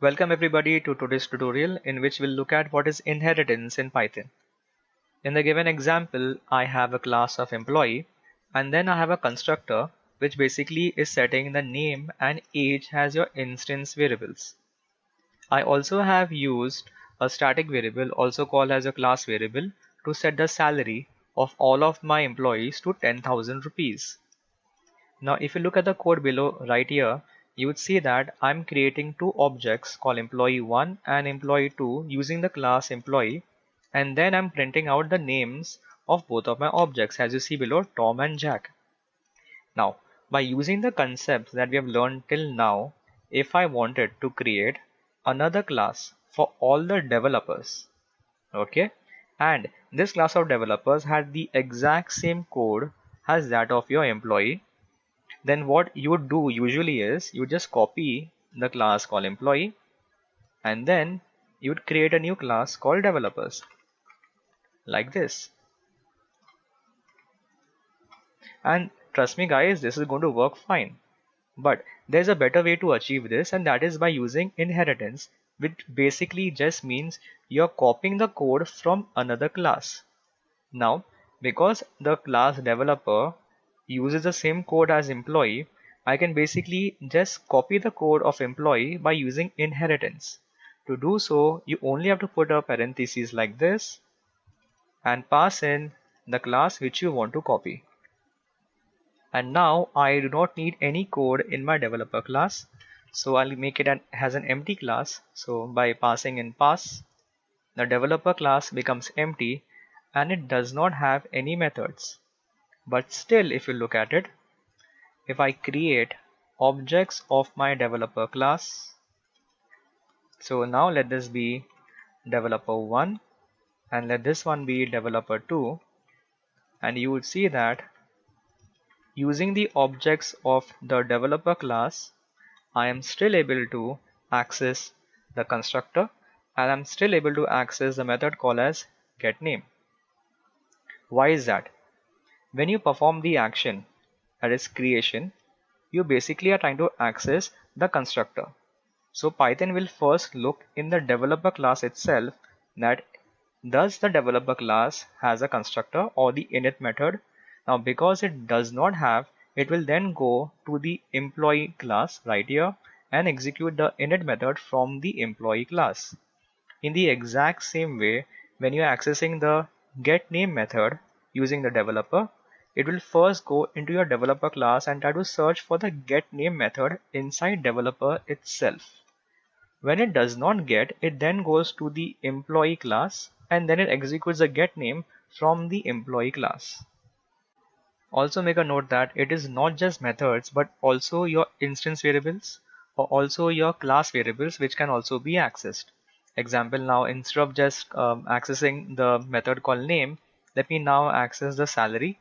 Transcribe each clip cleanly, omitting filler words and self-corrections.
Welcome everybody to today's tutorial in which we'll look at what is inheritance in Python. In the given example, I have a class of employee and then I have a constructor which basically is setting the name and age as your instance variables. I also have used a static variable also called as a class variable to set the salary of all of my employees to 10,000 rupees. Now if you look at the code below right here, you would see that I'm creating two objects called employee1 and employee2 using the class employee, and then I'm printing out the names of both of my objects as you see below, Tom and Jack. Now by using the concepts that we have learned till now, if I wanted to create another class for all the developers, okay, and this class of developers had the exact same code as that of your employee, then what you would do usually is you just copy the class called employee and then you would create a new class called developers like this. And trust me guys, this is going to work fine. But there's a better way to achieve this, and that is by using inheritance, which basically just means you're copying the code from another class. Now, because the class developer uses the same code as employee, I can basically just copy the code of employee by using inheritance. To do so, you only have to put a parenthesis like this and pass in the class which you want to copy. And now I do not need any code in my developer class, so I'll make it as an empty class. So by passing in pass, the developer class becomes empty and it does not have any methods. But still, if you look at it, if I create objects of my developer class, so now let this be developer1 and let this one be developer2, and you would see that using the objects of the developer class, I am still able to access the constructor and I'm still able to access the method called as getName. Why is that? When you perform the action, that is creation, you basically are trying to access the constructor. So Python will first look in the developer class itself that does the developer class has a constructor or the init method. Now because it does not have, it will then go to the employee class right here and execute the init method from the employee class. In the exact same way, when you are accessing the getName method using the developer, it will first go into your developer class and try to search for the getName method inside developer itself. When it does not get, it then goes to the employee class and then it executes the getName from the employee class. Also make a note that it is not just methods but also your instance variables or also your class variables which can also be accessed. Example, now instead of just accessing the method called name, let me now access the salary,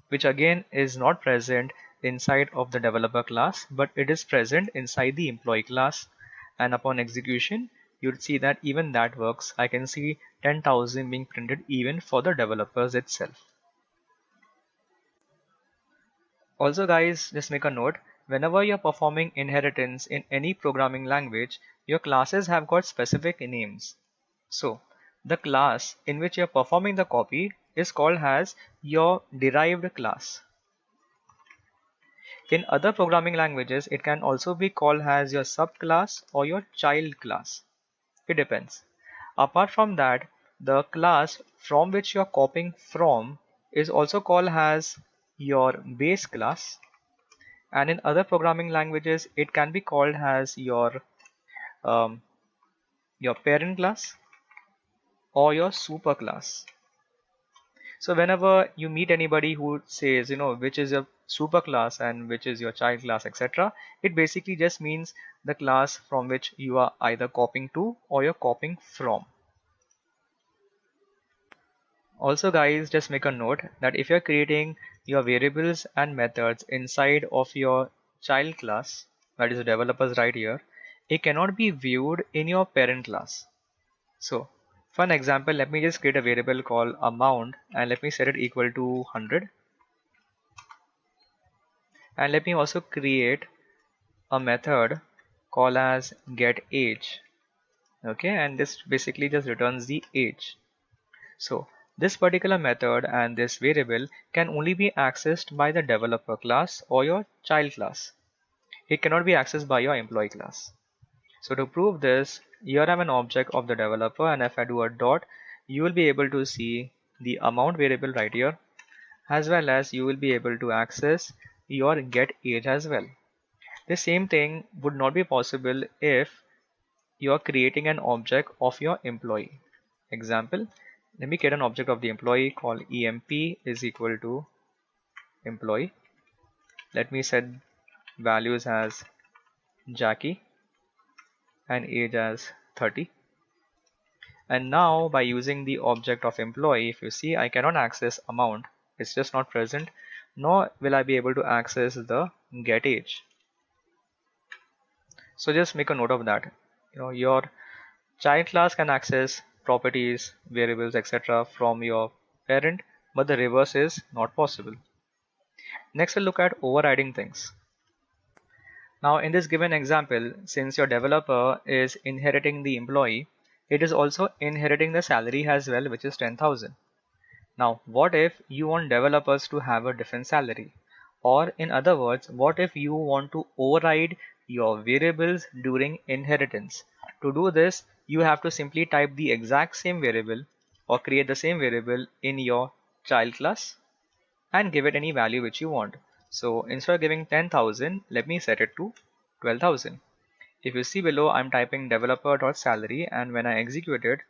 which again is not present inside of the developer class but it is present inside the employee class, and upon execution you'll see that even that works. I can see 10,000 being printed even for the developers itself. Also guys, just make a note, whenever you're performing inheritance in any programming language, your classes have got specific names. So the class in which you're performing the copy is called as your derived class. In other programming languages, it can also be called as your subclass or your child class. It depends. Apart from that, the class from which you're copying from is also called as your base class, and in other programming languages it can be called as um, your parent class or your super class. So whenever you meet anybody who says, which is your super class and which is your child class, etc., it basically just means the class from which you are either copying to or you're copying from. Also guys, just make a note that if you're creating your variables and methods inside of your child class, that is the developers right here, it cannot be viewed in your parent class. So for an example, let me just create a variable called amount and let me set it equal to 100, and let me also create a method call as get age. Okay, and this basically just returns the age. So this particular method and this variable can only be accessed by the developer class or your child class. It cannot be accessed by your employee class. So to prove this, here I have an object of the developer, and if I do a dot, you will be able to see the amount variable right here, as well as you will be able to access your get age as well. The same thing would not be possible if you are creating an object of your employee. Example, let me create an object of the employee called emp is equal to employee. Let me set values as Jackie and age as 30. And now by using the object of employee, if you see, I cannot access amount. It's just not present, nor will I be able to access the get age. So just make a note of that. Your child class can access properties, variables, etc. from your parent, but the reverse is not possible. Next, we'll look at overriding things. Now, in this given example, since your developer is inheriting the employee, it is also inheriting the salary as well, which is 10,000. Now, what if you want developers to have a different salary? Or in other words, what if you want to override your variables during inheritance? To do this, you have to simply type the exact same variable or create the same variable in your child class and give it any value which you want. So instead of giving 10,000, let me set it to 12,000. If you see below, I'm typing developer.salary, and when I execute it,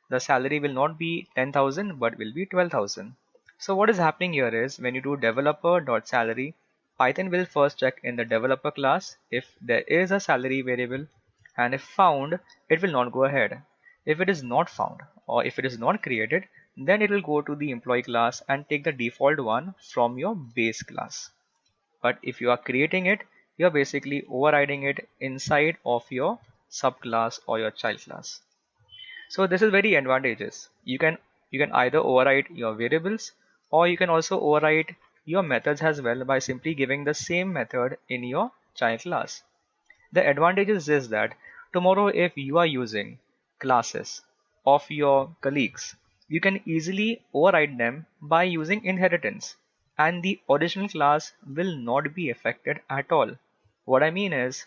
the salary will not be 10,000 but will be 12,000. So what is happening here is when you do developer.salary, Python will first check in the developer class if there is a salary variable, and if found, it will not go ahead. If it is not found or if it is not created, then it will go to the employee class and take the default one from your base class. But if you are creating it, you're basically overriding it inside of your subclass or your child class. So this is very advantageous. You can either override your variables, or you can also override your methods as well by simply giving the same method in your child class. The advantage is this, that tomorrow if you are using classes of your colleagues, you can easily override them by using inheritance, and the original class will not be affected at all. What I mean is,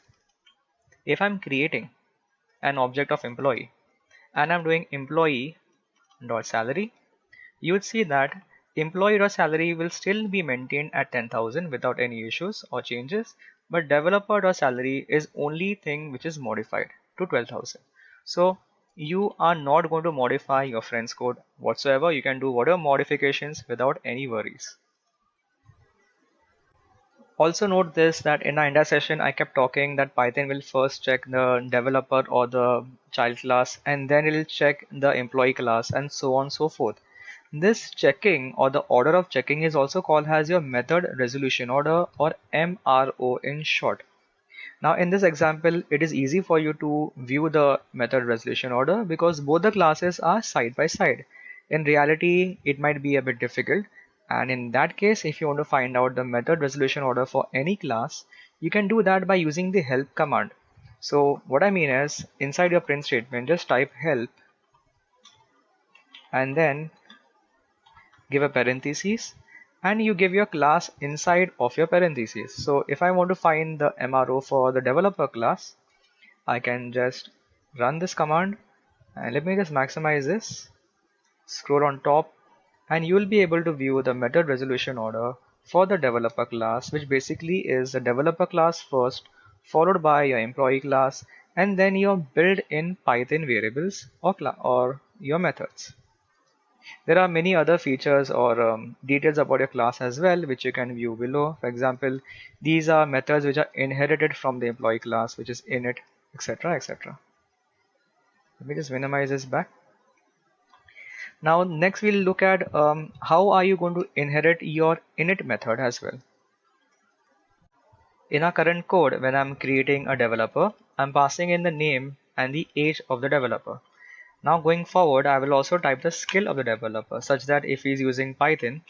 if I'm creating an object of employee and I'm doing employee.salary, you would see that employee.salary will still be maintained at 10,000 without any issues or changes, but developer.salary is only thing which is modified to 12,000. So you are not going to modify your friend's code whatsoever. You can do whatever modifications without any worries. Also note this, that in our entire session I kept talking that Python will first check the developer or the child class, and then it will check the employee class, and so on and so forth. This checking or the order of checking is also called as your method resolution order, or MRO in short. Now in this example, it is easy for you to view the method resolution order because both the classes are side by side. In reality, it might be a bit difficult, and in that case, if you want to find out the method resolution order for any class, you can do that by using the help command. So what I mean is, inside your print statement, just type help and then give a parenthesis, and you give your class inside of your parentheses. So if I want to find the MRO for the developer class, I can just run this command, and let me just maximize this, scroll on top, and you will be able to view the method resolution order for the developer class, which basically is the developer class first, followed by your employee class, and then your built-in Python variables or your methods. There are many other features or details about your class as well, which you can view below. For example, these are methods which are inherited from the employee class, which is init, etc., etc. Let me just minimize this back. Now next we'll look at how are you going to inherit your init method as well. In our current code, when I'm creating a developer, I'm passing in the name and the age of the developer. Now going forward, I will also type the skill of the developer, such that if he's using Python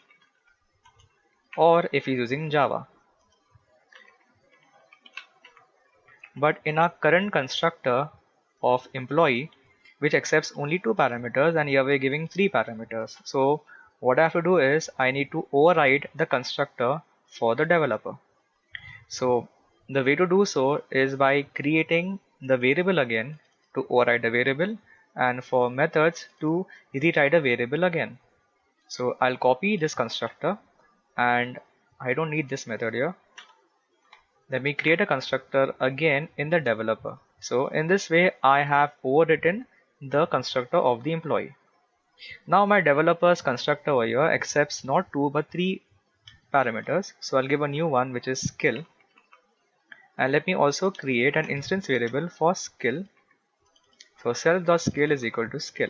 or if he's using Java. But in our current constructor of employee, which accepts only two parameters, and here we're giving three parameters. So what I have to do is I need to override the constructor for the developer. So the way to do so is by creating the variable again to override the variable, and for methods to rewrite a variable again. So I'll copy this constructor, and I don't need this method here. Let me create a constructor again in the developer. So in this way I have overwritten the constructor of the employee. Now my developer's constructor over here accepts not two but three parameters. So I'll give a new one, which is skill, and let me also create an instance variable for skill. So self.skill is equal to skill.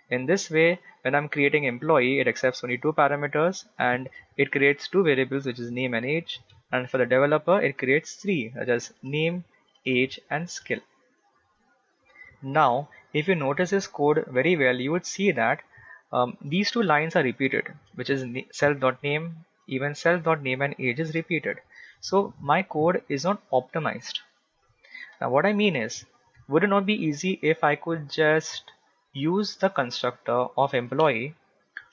In this way, when I'm creating employee, it accepts only two parameters and it creates two variables, which is name and age. And for the developer, it creates three, such as name, age, and skill. Now, if you notice this code very well, you would see that these two lines are repeated, which is self.name, even self.name and age is repeated. So my code is not optimized. Now what I mean is, would it not be easy if I could just use the constructor of employee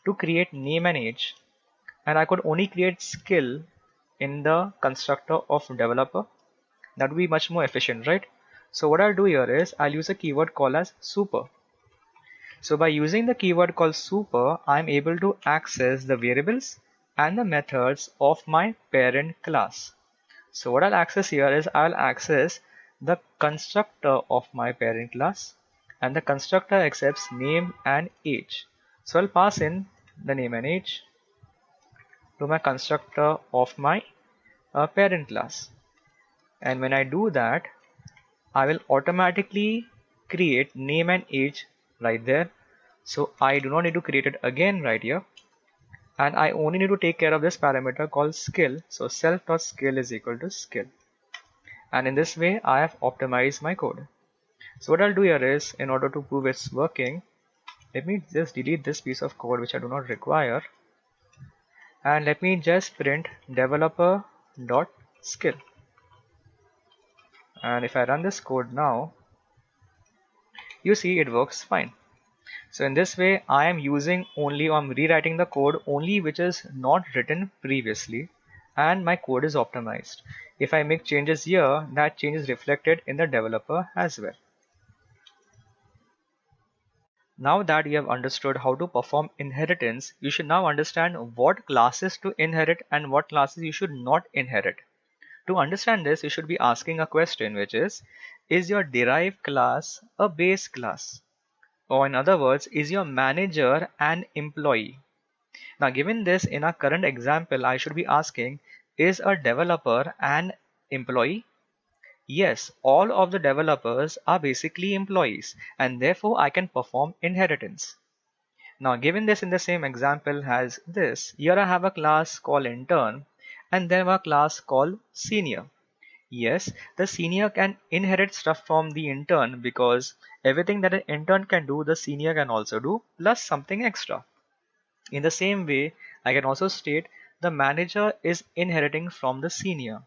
to create name and age, and I could only create skill in the constructor of developer? That would be much more efficient, right? So what I'll do here is I'll use a keyword called as super. So by using the keyword called super, I'm able to access the variables and the methods of my parent class. So what I'll access here is I'll access the constructor of my parent class, and the constructor accepts name and age. So I'll pass in the name and age to my constructor of my parent class. And when I do that, I will automatically create name and age right there. So I do not need to create it again right here. And I only need to take care of this parameter called skill. So self.skill is equal to skill. And in this way, I have optimized my code. So what I'll do here is, in order to prove it's working, let me just delete this piece of code which I do not require, and let me just print developer.skill. And if I run this code now, you see it works fine. So in this way, I am rewriting the code only which is not written previously, and my code is optimized. If I make changes here, that change is reflected in the developer as well. Now that you have understood how to perform inheritance, you should now understand what classes to inherit and what classes you should not inherit. To understand this, you should be asking a question, which is your derived class a base class? Or in other words, is your manager an employee? Now given this, in our current example, I should be asking, is a developer an employee? Yes, all of the developers are basically employees, and therefore I can perform inheritance. Now given this in the same example as this, here I have a class called intern and then a class called senior. Yes, the senior can inherit stuff from the intern because everything that an intern can do, the senior can also do, plus something extra. In the same way, I can also state the manager is inheriting from the senior.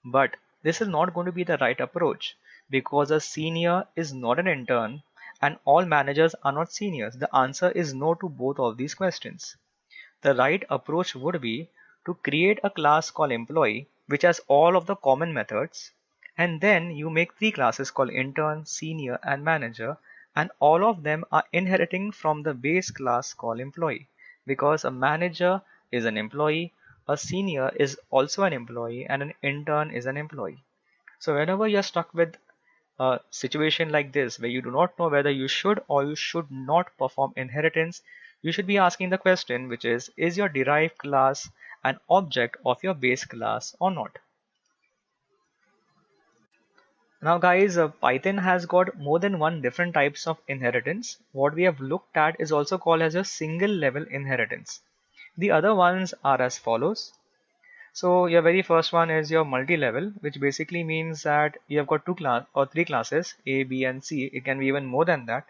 But this is not going to be the right approach because a senior is not an intern and all managers are not seniors. The answer is no to both of these questions. The right approach would be to create a class called employee which has all of the common methods, and then you make three classes called intern, senior, and manager, and all of them are inheriting from the base class called employee, because a manager is an employee, a senior is also an employee, and an intern is an employee. So whenever you're stuck with a situation like this where you do not know whether you should or you should not perform inheritance, you should be asking the question, which is your derived class an object of your base class or not? Now guys, Python has got more than one different types of inheritance. What we have looked at is also called as a single level inheritance. The other ones are as follows. So your very first one is your multi-level, which basically means that you have got three classes, A, B, and C. It can be even more than that.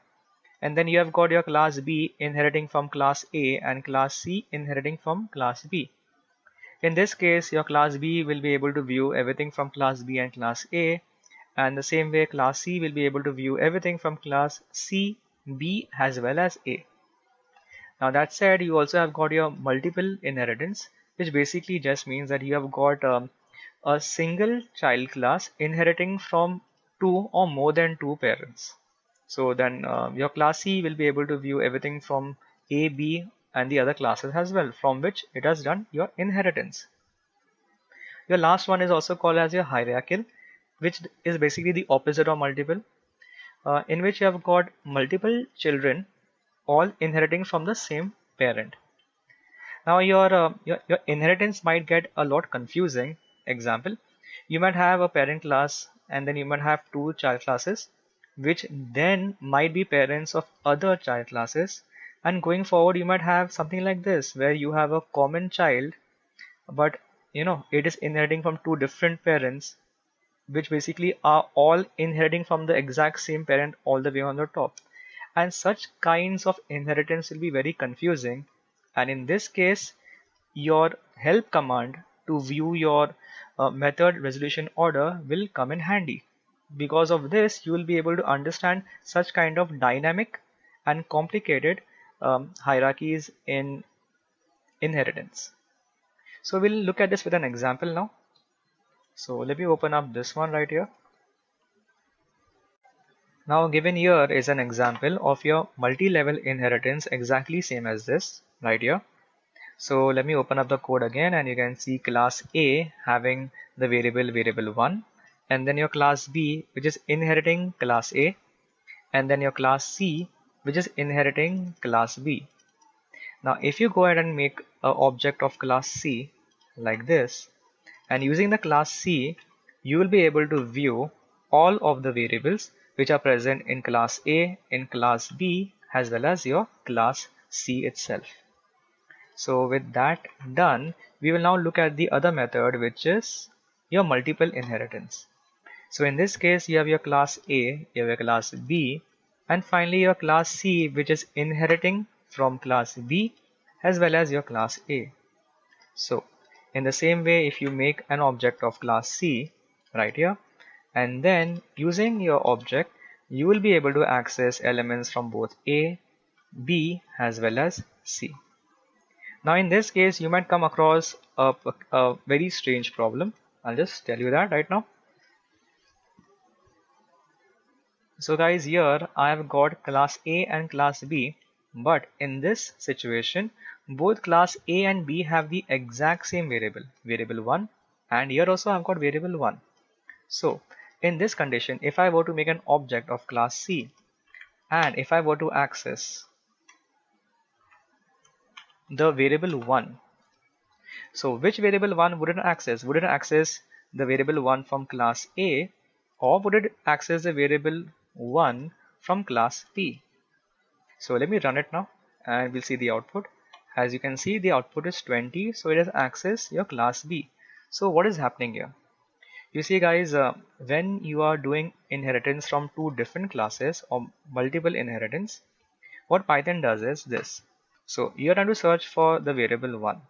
And then you have got your class B inheriting from class A and class C inheriting from class B. In this case, your class B will be able to view everything from class B and class A, and the same way class C will be able to view everything from class C, B as well as A. Now that said, you also have got your multiple inheritance, which basically just means that you have got a single child class inheriting from two or more than two parents. So then your class C will be able to view everything from A, B and the other classes as well, from which it has done your inheritance. Your last one is also called as your hierarchical, which is basically the opposite of multiple, in which you have got multiple children all inheriting from the same parent. Now your inheritance might get a lot confusing. Example, you might have a parent class and then you might have two child classes, which then might be parents of other child classes. And going forward, you might have something like this, where you have a common child, but it is inheriting from two different parents, which basically are all inheriting from the exact same parent all the way on the top. And such kinds of inheritance will be very confusing. And in this case, your help command to view your method resolution order will come in handy. Because of this, you will be able to understand such kind of dynamic and complicated hierarchies in inheritance. So we'll look at this with an example now. So let me open up this one right here. Now given here is an example of your multi-level inheritance, exactly same as this right here. So let me open up the code again, and you can see class A having the variable 1, and then your class B which is inheriting class A, and then your class C which is inheriting class B. Now if you go ahead and make an object of class C like this, and using the class C, you will be able to view all of the variables which are present in class A, in class B as well as your class C itself. So with that done, we will now look at the other method, which is your multiple inheritance. So in this case, you have your class A, you have your class B, and finally your class C, which is inheriting from class B as well as your class A. So in the same way, if you make an object of class C right here, and then using your object, you will be able to access elements from both A, B as well as C. Now in this case, you might come across a very strange problem. I'll just tell you that right now. So guys, here I have got class A and class B, but in this situation, both class A and B have the exact same variable 1, and here also I've got variable 1. So in this condition, if I were to make an object of class C, and if I were to access the variable 1, so which variable 1 would it access? Would it access the variable 1 from class A, or would it access the variable 1 from class B? So let me run it now and we'll see the output. As you can see, the output is 20, so it has access your class B. So what is happening here? You see guys, when you are doing inheritance from two different classes or multiple inheritance, what Python does is this. So you're trying to search for the variable 1.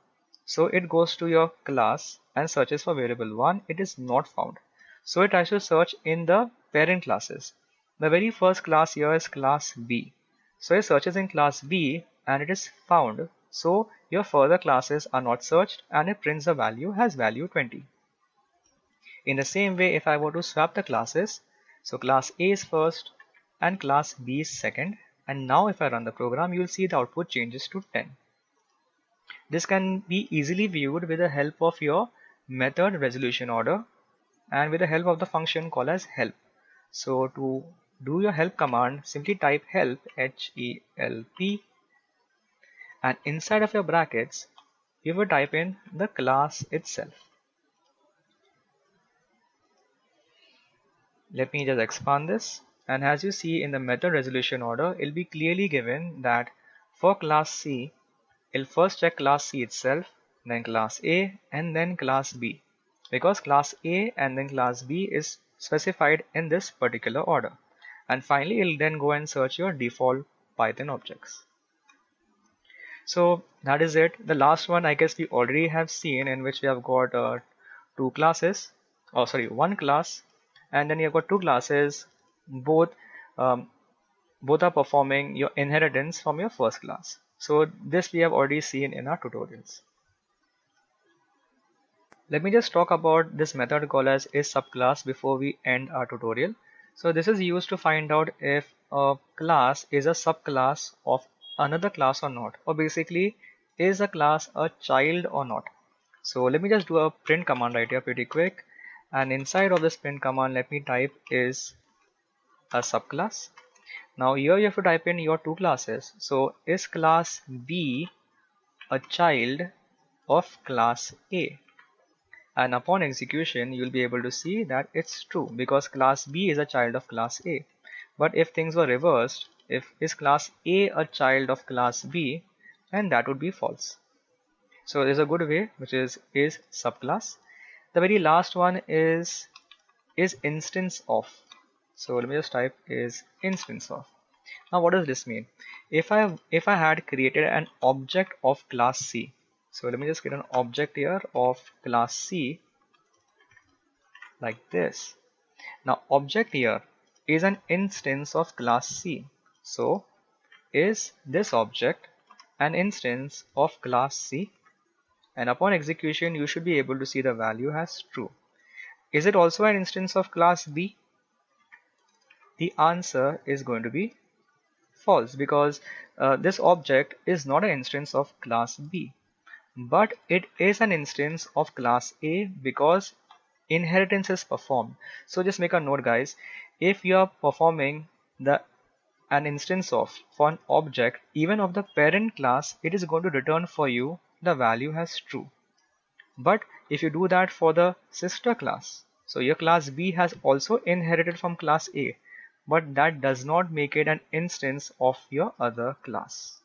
So it goes to your class and searches for variable 1. It is not found. So it tries to search in the parent classes. The very first class here is class B. So it searches in class B and it is found. So your further classes are not searched and it prints the value as value 20. In the same way, if I were to swap the classes, so class A is first and class B is second, and now if I run the program, you will see the output changes to 10. This can be easily viewed with the help of your method resolution order and with the help of the function called as help. So to do your help command, simply type help, H-E-L-P, and inside of your brackets, you will type in the class itself. Let me just expand this, and as you see in the method resolution order, it will be clearly given that for class C, it'll first check class C itself, then class A, and then class B, because class A and then class B is specified in this particular order. And finally, it'll then go and search your default Python objects. So that is it. The last one I guess we already have seen, in which we have got two classes, one class and then you've got two classes, both um, both are performing your inheritance from your first class. So this we have already seen in our tutorials. Let me just talk about this method called as is subclass before we end our tutorial. So this is used to find out if a class is a subclass of another class or not, or basically is a class a child or not. So let me just do a print command right here pretty quick, and inside of this print command let me type is a subclass. Now here you have to type in your two classes. So is class B a child of class A? And upon execution you'll be able to see that it's true because class B is a child of class A. But if things were reversed, if is class A a child of class B, then that would be false. So there's a good way, which is subclass. The very last one is instance of. So let me just type is instance of. Now what does this mean? If I had created an object of class C, so let me just get an object here of class C like this. Now object here is an instance of class C. So is this object an instance of class C? And upon execution you should be able to see the value as true. Is it also an instance of class B? The answer is going to be false because this object is not an instance of class B, but it is an instance of class A because inheritance is performed. So just make a note guys, if you are performing the an instance of for an object even of the parent class, it is going to return for you the value as true. But if you do that for the sister class, so your class B has also inherited from class A, but that does not make it an instance of your other class.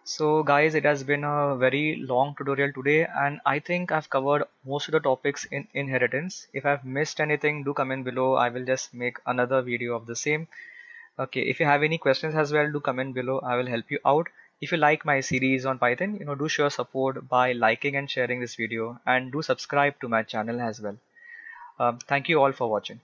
So guys, it has been a very long tutorial today and I think I've covered most of the topics in inheritance. If I've missed anything, do comment below. I will just make another video of the same. Okay, if you have any questions as well, do comment below. I will help you out. If you like my series on Python, do show support by liking and sharing this video and do subscribe to my channel as well. Thank you all for watching.